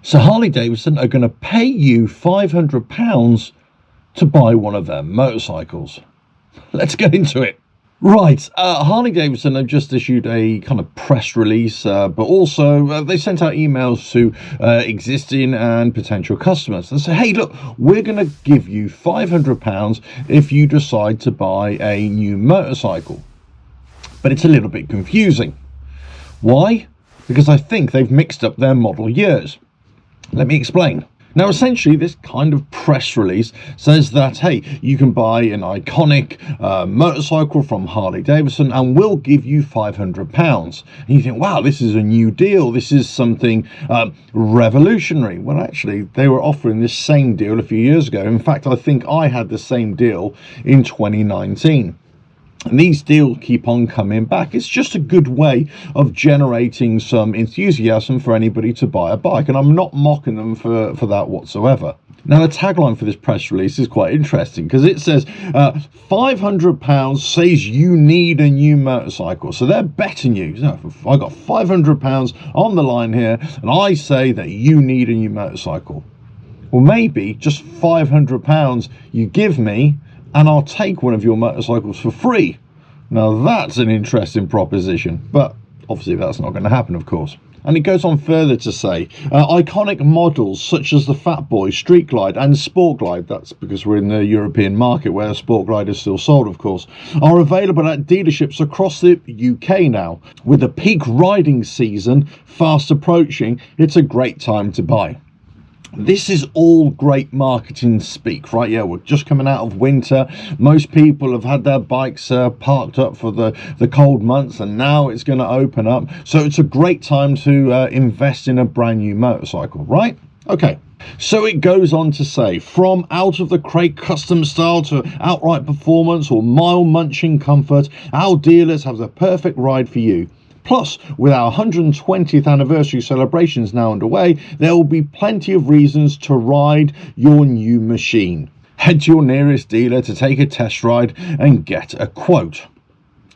So Harley Davidson are going to pay you £500 to buy one of their motorcycles. Let's get into it. Right, Harley Davidson have just issued a kind of press release, but also they sent out emails to existing and potential customers and say, hey, look, we're going to give you £500 if you decide to buy a new motorcycle. But it's a little bit confusing. Why? Because I think they've mixed up their model years. Let me explain. Now, essentially, this kind of press release says that, hey, you can buy an iconic motorcycle from Harley Davidson and we'll give you £500. And you think, wow, this is a new deal. This is something revolutionary. Well, actually, they were offering this same deal a few years ago. In fact, I think I had the same deal in 2019. And these deals keep on coming back. It's just a good way of generating some enthusiasm for anybody to buy a bike. And I'm not mocking them for that whatsoever. Now, the tagline for this press release is quite interesting because it says £500 says you need a new motorcycle. So they're betting you. I got £500 on the line here and I say that you need a new motorcycle. Well, maybe just £500 you give me and I'll take one of your motorcycles for free. Now that's an interesting proposition, but obviously that's not going to happen, of course. And it goes on further to say, iconic models such as the Fat Boy, Street Glide and Sport Glide, that's because we're in the European market where a Sport Glide is still sold, of course, are available at dealerships across the UK now. With the peak riding season fast approaching, it's a great time to buy. This is all great marketing speak, right? Yeah, we're just coming out of winter. Most people have had their bikes parked up for the cold months, and now it's going to open up. So it's a great time to invest in a brand new motorcycle, right? Okay. So it goes on to say, from out of the crate custom style to outright performance or mile munching comfort, our dealers have the perfect ride for you. Plus, with our 120th anniversary celebrations now underway, there will be plenty of reasons to ride your new machine. Head to your nearest dealer to take a test ride and get a quote.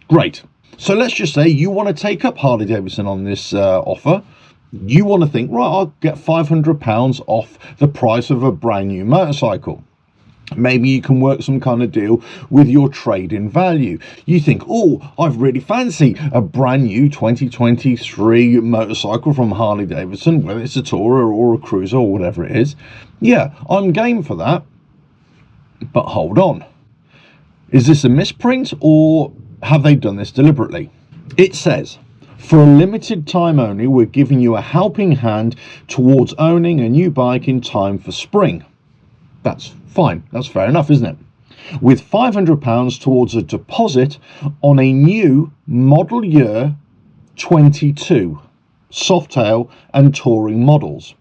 Great. So let's just say you want to take up Harley Davidson on this offer. You want to think, right, I'll get £500 off the price of a brand new motorcycle. Maybe you can work some kind of deal with your trade-in value. You think, oh, I really fancy a brand new 2023 motorcycle from Harley Davidson, whether it's a Tourer or a Cruiser or whatever it is. Yeah, I'm game for that. But hold on. Is this a misprint or have they done this deliberately? It says, for a limited time only, we're giving you a helping hand towards owning a new bike in time for spring. That's fine. That's fair enough, isn't it? With £500 towards a deposit on a new model year 22 Softail and touring models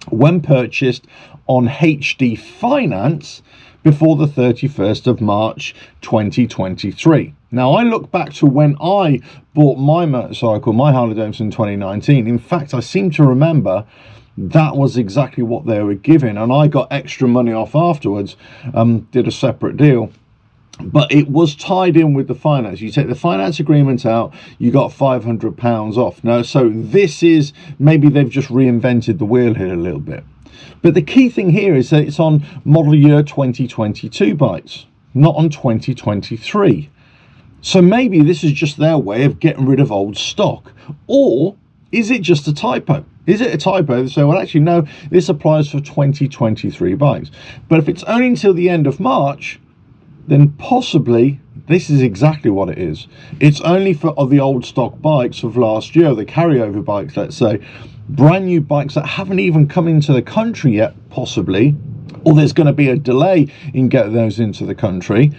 when purchased on HD finance before the 31st of March 2023. Now, I look back to when I bought my motorcycle, my Harley Davidson in 2019. In fact, I seem to remember that was exactly what they were giving, and I got extra money off afterwards, did a separate deal. But it was tied in with the finance. You take the finance agreement out, you got £500 off. Now, so this is, maybe they've just reinvented the wheel here a little bit. But the key thing here is that it's on model year 2022 bikes, not on 2023. So maybe this is just their way of getting rid of old stock. Or is it just a typo? Is it a typo? So, well, actually, no, this applies for 2023 bikes. But if it's only until the end of March, then possibly this is exactly what it is. It's only for the old stock bikes of last year, the carryover bikes, let's say, brand new bikes that haven't even come into the country yet, possibly, or there's going to be a delay in getting those into the country.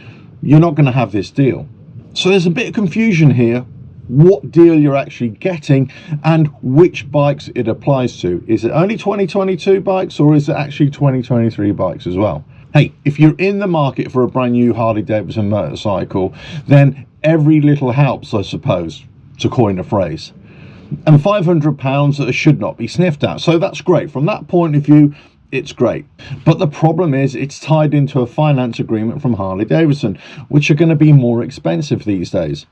You're not going to have this deal. So there's a bit of confusion here. What deal you're actually getting and which bikes it applies to. Is it only 2022 bikes or is it actually 2023 bikes as well? Hey, if you're in the market for a brand new Harley Davidson motorcycle, then every little helps, I suppose, to coin a phrase. And £500 should not be sniffed at. So that's great. From that point of view, it's great. But the problem is it's tied into a finance agreement from Harley Davidson, which are going to be more expensive these days.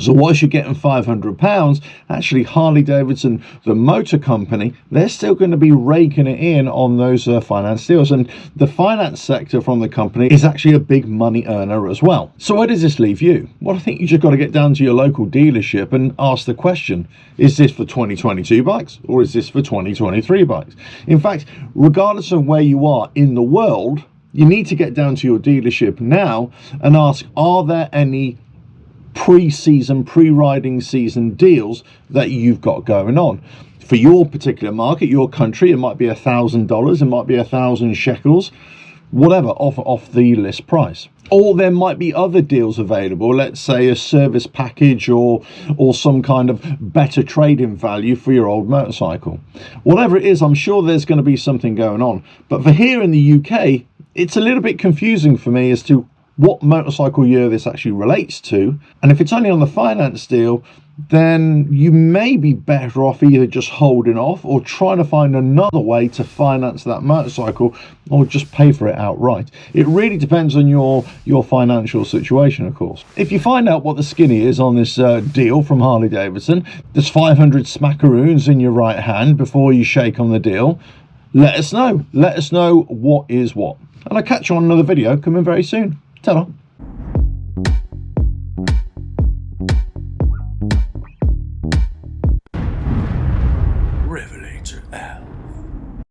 So whilst you're getting £500, actually Harley Davidson, the motor company, they're still going to be raking it in on those finance deals. And the finance sector from the company is actually a big money earner as well. So where does this leave you? Well, I think you just got to get down to your local dealership and ask the question, is this for 2022 bikes or is this for 2023 bikes? In fact, regardless of where you are in the world, you need to get down to your dealership now and ask, are there any pre-season, pre-riding season deals that you've got going on for your particular market, your country? It might be $1,000, it might be 1,000 shekels, whatever, off the list price. Or there might be other deals available, let's say a service package or some kind of better trade-in value for your old motorcycle. Whatever it is, I'm sure there's going to be something going on. But for here in the UK, it's a little bit confusing for me as to what motorcycle year this actually relates to. And if it's only on the finance deal, then you may be better off either just holding off or trying to find another way to finance that motorcycle, or just pay for it outright. It really depends on your financial situation, of course. If you find out what the skinny is on this deal from Harley Davidson, there's 500 smackaroons in your right hand before you shake on the deal, let us know. Let us know what is what. And I'll catch you on another video coming very soon. Ta-da.